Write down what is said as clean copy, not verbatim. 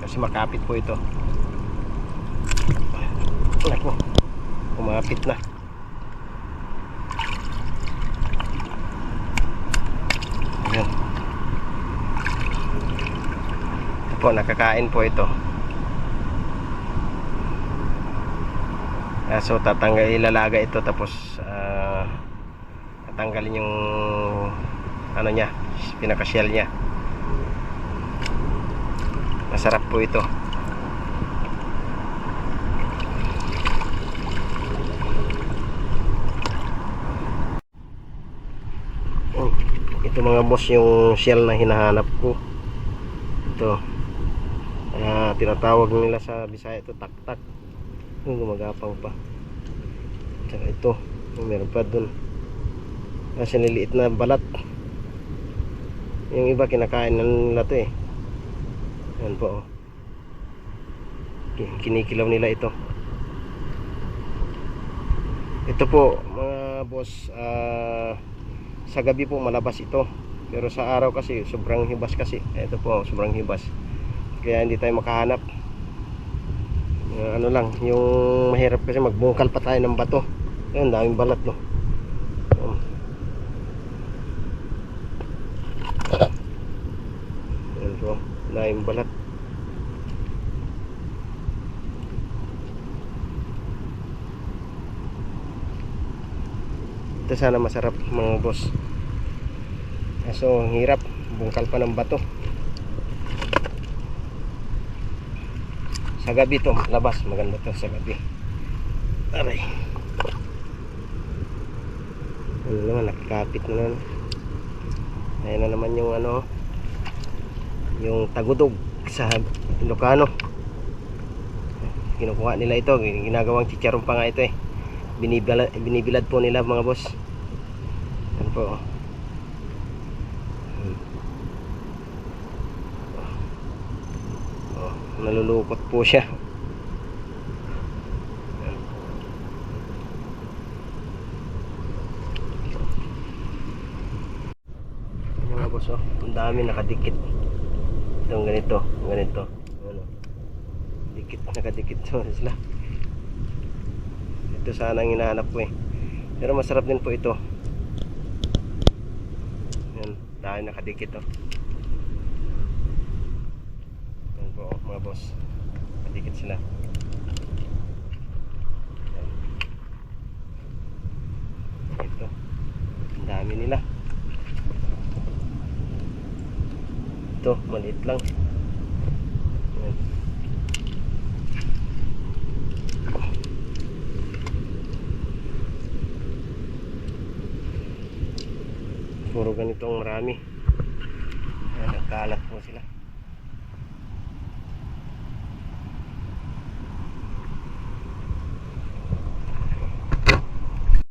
kasi makapit po ito. Naku, kumapit na. Ayan. Ito po, nakakain po ito. So ilalaga ito, tapos tatanggalin yung ano niya, pinaka-shell niya. Masarap po ito. Ito mga boss, yung shell na hinahanap ko. Ito, tinatawag nila sa Bisaya ito tak-tak. Gumagapang pa. Tsaka ito, meron pa dun kasi niliit na balat. Yung iba kinakain nila ito eh. Yan po, kinikilaw nila ito. Ito po mga boss, sa gabi po malabas ito, pero sa araw kasi sobrang hibas kasi. Ito po, sobrang hibas, kaya hindi tayo makahanap. Ano lang, yung mahirap kasi magbungkal pa tayo ng bato. Ayun, daming balat no. Ayun po, daming balat. Ito sana masarap mga boss. So ang hirap, bungkal pa ng bato. Sa gabi to labas, maganda to sa gabi. Aray, ano naman, nakikapit na naman. Ayan na naman yung ano, yung tagudog sa Ilocano. Kinukuha nila ito, ginagawang chicharon pa nga ito eh. Binibilad po nila mga boss. Yan po. Nalulukot po siya. Yan mga boss, oh, ang dami nakadikit. Itong ganito, ganito. Ano? Dikit, nakadikit sila. Ito sana ang hinahanap ko eh. Pero masarap din po ito. Yan, dahil nakadikit oh. Yan po oh, mga boss, nakadikit sila. Yan. Ito, ang dami nila. Ito, maliit lang. Yan. Puro ganito ang marami. Ayan, nagkalat po sila.